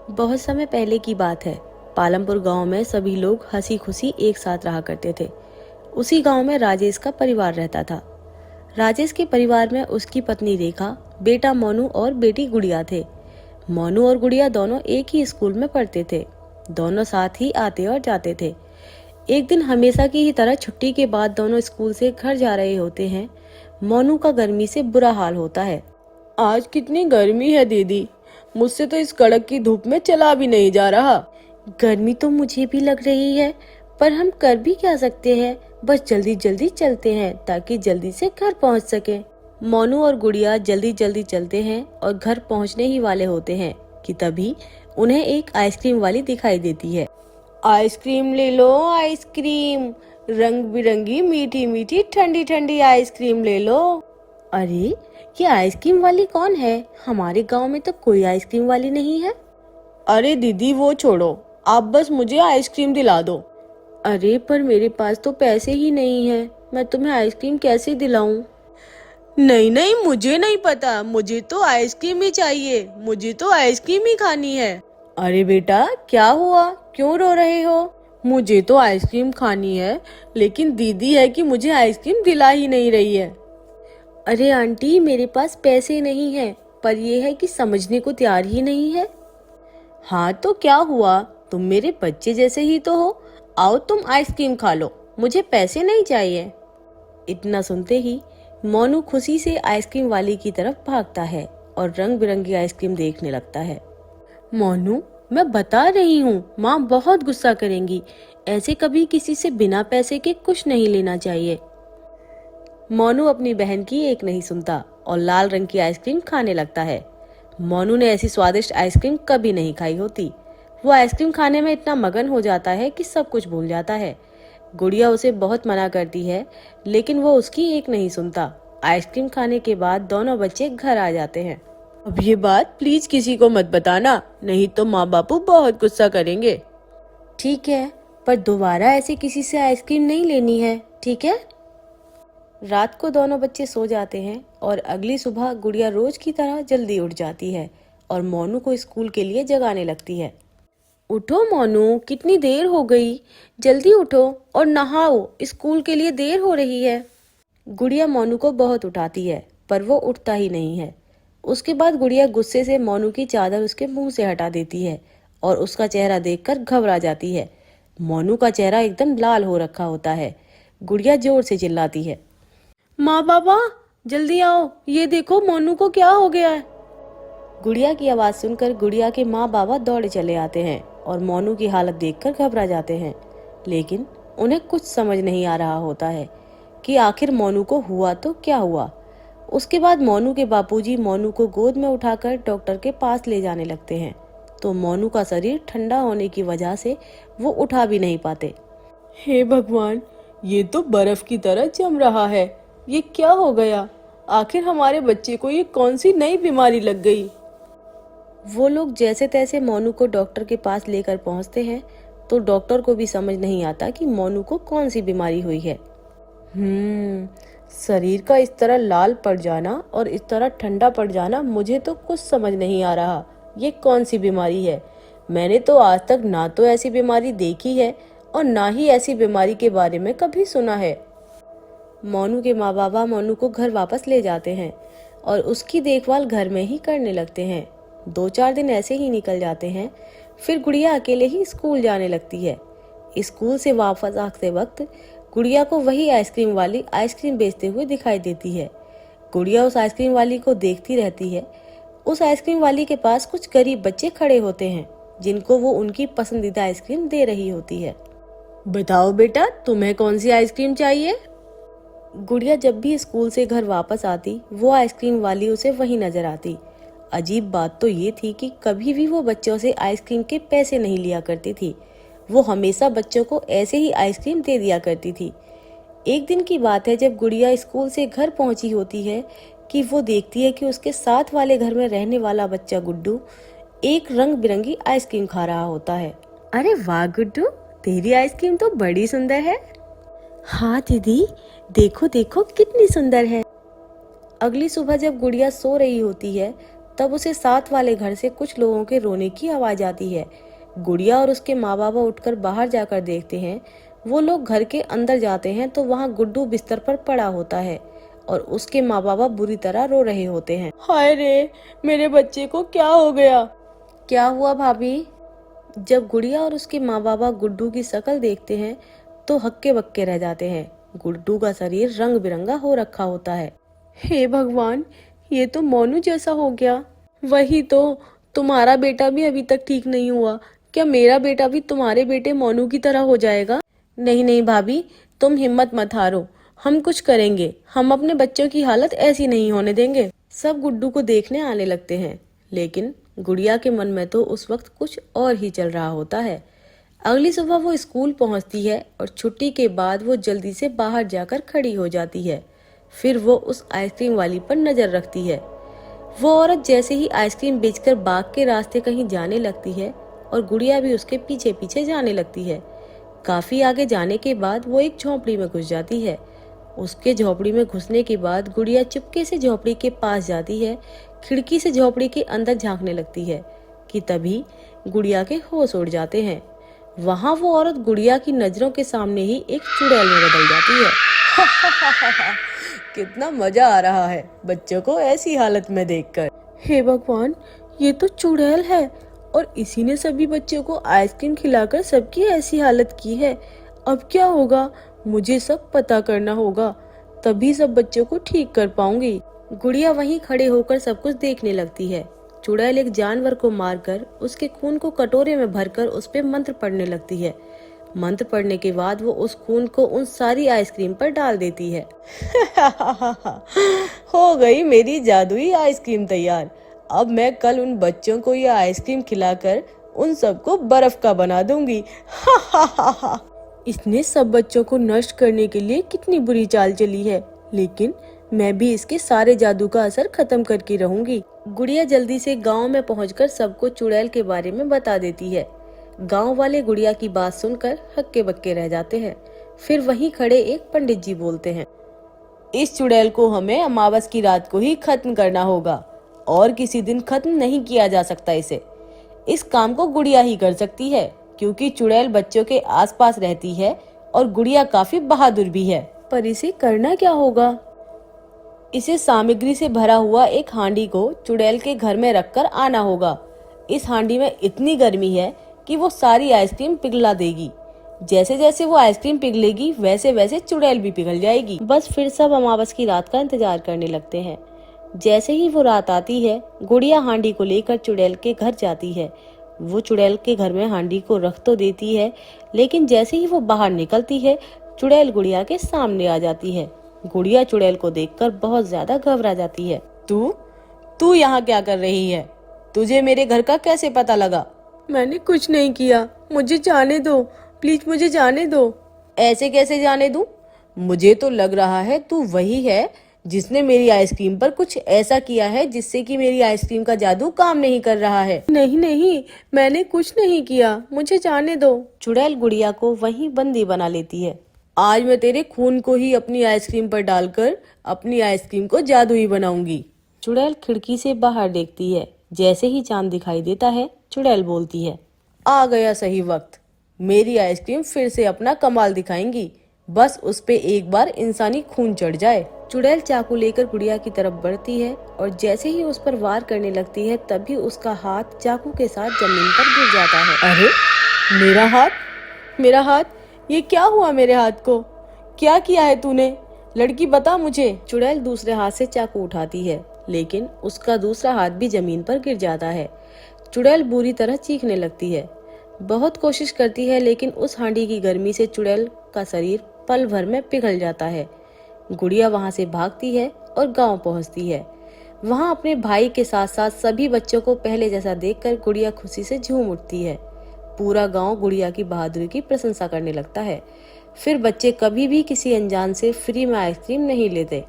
बहुत समय पहले की बात है। पालमपुर गांव में सभी लोग हंसी खुशी एक साथ रहा करते थे। उसी गांव में राजेश का परिवार रहता था। राजेश के परिवार में उसकी पत्नी रेखा, बेटा मोनू और बेटी गुड़िया थे। मोनू और गुड़िया दोनों एक ही स्कूल में पढ़ते थे। दोनों साथ ही आते और जाते थे। एक दिन हमेशा की ही तरह छुट्टी के बाद दोनों स्कूल से घर जा रहे होते हैं। मोनू का गर्मी से बुरा हाल होता है। आज कितनी गर्मी है दीदी। मुझसे तो इस कड़क की धूप में चला भी नहीं जा रहा। गर्मी तो मुझे भी लग रही है, पर हम कर भी क्या सकते हैं। बस जल्दी जल्दी चलते हैं ताकि जल्दी से घर पहुंच सके। मोनू और गुड़िया जल्दी जल्दी चलते हैं और घर पहुंचने ही वाले होते हैं कि तभी उन्हें एक आइसक्रीम वाली दिखाई देती है। आइसक्रीम ले लो आइसक्रीम, रंग बिरंगी मीठी मीठी ठंडी ठंडी आइसक्रीम ले लो। अरे, ये आइसक्रीम वाली कौन है? हमारे गांव में तो कोई आइसक्रीम वाली नहीं है। अरे दीदी वो छोड़ो, आप बस मुझे आइसक्रीम दिला दो। अरे पर मेरे पास तो पैसे ही नहीं है, मैं तुम्हें आइसक्रीम कैसे दिलाऊं? नहीं नहीं, मुझे नहीं पता, मुझे तो आइसक्रीम ही चाहिए, मुझे तो आइसक्रीम ही खानी है। अरे बेटा क्या हुआ, क्यों रो रहे हो? मुझे तो आइसक्रीम खानी है, लेकिन दीदी है कि मुझे आइसक्रीम दिला ही नहीं रही है। अरे आंटी, मेरे पास पैसे नहीं है, पर यह है कि समझने को तैयार ही नहीं है। हाँ तो क्या हुआ, तुम मेरे बच्चे जैसे ही तो हो। आओ तुम आइसक्रीम खा लो, मुझे पैसे नहीं चाहिए। इतना सुनते ही मोनू खुशी से आइसक्रीम वाली की तरफ भागता है और रंग बिरंगी आइसक्रीम देखने लगता है। मोनू, मैं बता रही हूँ, माँ बहुत गुस्सा करेंगी। ऐसे कभी किसी से बिना पैसे के कुछ नहीं लेना चाहिए। मोनू अपनी बहन की एक नहीं सुनता और लाल रंग की आइसक्रीम खाने लगता है। मोनू ने ऐसी स्वादिष्ट आइसक्रीम कभी नहीं खाई होती। वो आइसक्रीम खाने में इतना मगन हो जाता है कि सब कुछ भूल जाता है। गुड़िया उसे बहुत मना करती है, लेकिन वो उसकी एक नहीं सुनता। आइसक्रीम खाने के बाद दोनों बच्चे घर आ जाते हैं। अब ये बात प्लीज किसी को मत बताना, नहीं तो माँ बापू बहुत गुस्सा करेंगे। ठीक है, पर दोबारा ऐसे किसी से आइसक्रीम नहीं लेनी है, ठीक है? रात को दोनों बच्चे सो जाते हैं और अगली सुबह गुड़िया रोज की तरह जल्दी उठ जाती है और मोनू को स्कूल के लिए जगाने लगती है। उठो मोनू, कितनी देर हो गई, जल्दी उठो और नहाओ, स्कूल के लिए देर हो रही है। गुड़िया मोनू को बहुत उठाती है, पर वो उठता ही नहीं है। उसके बाद गुड़िया गुस्से से मोनू की चादर उसके मुंह से हटा देती है और उसका चेहरा देखकर घबरा जाती है। मोनू का चेहरा एकदम लाल हो रखा होता है। गुड़िया जोर से चिल्लाती है, माँ बाबा जल्दी आओ, ये देखो मोनू को क्या हो गया है। गुड़िया की आवाज सुनकर गुड़िया के माँ बाबा दौड़े चले आते हैं और मोनू की हालत देखकर घबरा जाते हैं। लेकिन उन्हें कुछ समझ नहीं आ रहा होता है कि आखिर मोनू को हुआ तो क्या हुआ। उसके बाद मोनू के बापूजी मोनू को गोद में उठाकर डॉक्टर के पास ले जाने लगते हैं, तो मोनू का शरीर ठंडा होने की वजह से वो उठा भी नहीं पाते। हे भगवान, ये तो बर्फ की तरह जम रहा है। ये क्या हो गया? आखिर हमारे बच्चे को ये कौन सी नई बीमारी लग गई? वो लोग जैसे तैसे मोनू को डॉक्टर के पास लेकर पहुंचते हैं, तो डॉक्टर को भी समझ नहीं आता कि मोनू को कौन सी बीमारी हुई है। शरीर का इस तरह लाल पड़ जाना और इस तरह ठंडा पड़ जाना, मुझे तो कुछ समझ नहीं आ रहा। ये कौन सी बीमारी है? मैंने तो आज तक ना तो ऐसी बीमारी देखी है और ना ही ऐसी बीमारी के बारे में कभी सुना है। मोनू के माँ बाबा मोनू को घर वापस ले जाते हैं और उसकी देखभाल घर में ही करने लगते हैं। 2-4 दिन ऐसे ही निकल जाते हैं। फिर गुड़िया अकेले ही स्कूल जाने लगती है। स्कूल से वापस आते वक्त गुड़िया को वही आइसक्रीम वाली आइसक्रीम बेचते हुए दिखाई देती है। गुड़िया उस आइसक्रीम वाली को देखती रहती है। उस आइसक्रीम वाली के पास कुछ गरीब बच्चे खड़े होते हैं, जिनको वो उनकी पसंदीदा आइसक्रीम दे रही होती है। बताओ बेटा, तुम्हें कौन सी आइसक्रीम चाहिए? गुड़िया जब भी स्कूल से घर वापस आती, वो आइसक्रीम वाली उसे वहीं नजर आती। अजीब बात तो ये थी कि कभी भी वो बच्चों से आइसक्रीम के पैसे नहीं लिया करती थी। वो हमेशा बच्चों को ऐसे ही आइसक्रीम दे दिया करती थी। एक दिन की बात है, जब गुड़िया स्कूल से घर पहुंची होती है कि वो देखती है कि उसके साथ वाले घर में रहने वाला बच्चा गुड्डू एक रंग बिरंगी आइसक्रीम खा रहा होता है। अरे वाह गुड्डू, तेरी आइसक्रीम तो बड़ी सुंदर है। हाँ दीदी, देखो देखो कितनी सुंदर है। अगली सुबह जब गुड़िया सो रही होती है, तब उसे साथ वाले घर से कुछ लोगों के रोने की आवाज आती है। गुड़िया और उसके माँ बाबा उठकर बाहर जाकर देखते हैं। वो लोग घर के अंदर जाते हैं तो वहाँ गुड्डू बिस्तर पर पड़ा होता है और उसके माँ बाबा बुरी तरह रो रहे होते हैं। हाय रे, मेरे बच्चे को क्या हो गया? क्या हुआ भाभी? जब गुड़िया और उसके माँ बाबा गुड्डू की शक्ल देखते हैं तो हक्के बक्के रह जाते हैं। गुड्डू का शरीर रंग बिरंगा हो रखा होता है। हे भगवान, ये तो मोनू जैसा हो गया। वही तो, तुम्हारा बेटा भी अभी तक ठीक नहीं हुआ। क्या मेरा बेटा भी तुम्हारे बेटे मोनू की तरह हो जाएगा? नहीं नहीं भाभी, तुम हिम्मत मत हारो, हम कुछ करेंगे। हम अपने बच्चों की हालत ऐसी नहीं होने देंगे। सब गुड्डू को देखने आने लगते हैं, लेकिन गुड़िया के मन में तो उस वक्त कुछ और ही चल रहा होता है। अगली सुबह वो स्कूल पहुंचती है और छुट्टी के बाद वो जल्दी से बाहर जाकर खड़ी हो जाती है। फिर वो उस आइसक्रीम वाली पर नजर रखती है। वो औरत जैसे ही आइसक्रीम बेचकर बाग के रास्ते कहीं जाने लगती है और गुड़िया भी उसके पीछे पीछे जाने लगती है। काफी आगे जाने के बाद वो एक झोंपड़ी में घुस जाती है। उसके झोपड़ी में घुसने के बाद गुड़िया चुपके से झोपड़ी के पास जाती है। खिड़की से झोपड़ी के अंदर झांकने लगती है कि तभी गुड़िया के होश उड़ जाते हैं। वहाँ वो औरत गुड़िया की नजरों के सामने ही एक चुड़ैल में बदल जाती है। कितना मजा आ रहा है बच्चों को ऐसी हालत में देखकर। हे भगवान, ये तो चुड़ैल है और इसी ने सभी बच्चों को आइसक्रीम खिलाकर सबकी ऐसी हालत की है। अब क्या होगा? मुझे सब पता करना होगा, तभी सब बच्चों को ठीक कर पाऊंगी। गुड़िया वहीं खड़े होकर सब कुछ देखने लगती है। चुड़ैल एक जानवर को मारकर उसके खून को कटोरे में भरकर उस पे मंत्र पढ़ने लगती है। मंत्र पढ़ने के बाद वो उस खून को उन सारी आइसक्रीम पर डाल देती है। हो गई मेरी जादुई आइसक्रीम तैयार। अब मैं कल उन बच्चों को ये आइसक्रीम खिलाकर उन सबको बर्फ का बना दूंगी। इसने सब बच्चों को नष्ट करने के लिए कितनी बुरी चाल चली है, लेकिन मैं भी इसके सारे जादू का असर खत्म करके रहूंगी। गुड़िया जल्दी से गांव में पहुंचकर सबको चुड़ैल के बारे में बता देती है। गांव वाले गुड़िया की बात सुनकर हक्के बक्के रह जाते हैं। फिर वहीं खड़े एक पंडित जी बोलते हैं, इस चुड़ैल को हमें अमावस की रात को ही खत्म करना होगा और किसी दिन खत्म नहीं किया जा सकता इसे। इस काम को गुड़िया ही कर सकती है क्योंकि चुड़ैल बच्चों के आसपास रहती है और गुड़िया काफी बहादुर भी है। पर इसे करना क्या होगा? इसे सामग्री से भरा हुआ एक हांडी को चुड़ैल के घर में रखकर आना होगा। इस हांडी में इतनी गर्मी है कि वो सारी आइसक्रीम पिघला देगी। जैसे जैसे वो आइसक्रीम पिघलेगी वैसे वैसे चुड़ैल भी पिघल जाएगी। बस फिर सब अमावस की रात का इंतजार करने लगते हैं। जैसे ही वो रात आती है, गुड़िया हांडी को लेकर चुड़ैल के घर जाती है। वो चुड़ैल के घर में हांडी को रख तो देती है, लेकिन जैसे ही वो बाहर निकलती है, चुड़ैल गुड़िया के सामने आ जाती है। गुड़िया चुड़ैल को देखकर बहुत ज्यादा घबरा जाती है। तू यहाँ क्या कर रही है? तुझे मेरे घर का कैसे पता लगा? मैंने कुछ नहीं किया, मुझे जाने दो, प्लीज मुझे जाने दो। ऐसे कैसे जाने दूं? मुझे तो लग रहा है तू वही है जिसने मेरी आइसक्रीम पर कुछ ऐसा किया है जिससे कि मेरी आइसक्रीम का जादू काम नहीं कर रहा है। नहीं नहीं, मैंने कुछ नहीं किया, मुझे जाने दो। चुड़ैल गुड़िया को वहीं बंदी बना लेती है। आज मैं तेरे खून को ही अपनी आइसक्रीम पर डालकर अपनी आइसक्रीम को जादुई बनाऊंगी। चुड़ैल खिड़की से बाहर देखती है। जैसे ही चांद दिखाई देता है, चुड़ैल बोलती है, आ गया सही वक्त। मेरी आइसक्रीम फिर से अपना कमाल दिखाएंगी, बस उस पे एक बार इंसानी खून चढ़ जाए। चुड़ैल चाकू लेकर गुड़िया की तरफ बढ़ती है और जैसे ही उस पर वार करने लगती है, तभी उसका हाथ चाकू के साथ जमीन पर गिर जाता है। अरे मेरा हाथ, ये क्या हुआ मेरे हाथ को? क्या किया है तूने? लड़की बता मुझे। चुड़ैल दूसरे हाथ से चाकू उठाती है, लेकिन उसका दूसरा हाथ भी जमीन पर गिर जाता है। चुड़ैल बुरी तरह चीखने लगती है। बहुत कोशिश करती है, लेकिन उस हांडी की गर्मी से चुड़ैल का शरीर पल भर में पिघल जाता है। गुड़िया वहां से भागती है और गांव पहुंचती है। वहां अपने भाई के साथ साथ सभी बच्चों को पहले जैसा देखकर गुड़िया खुशी से झूम उठती है। पूरा गांव गुड़िया की बहादुरी की प्रशंसा करने लगता है। फिर बच्चे कभी भी किसी अनजान से फ्री में आइसक्रीम नहीं लेते।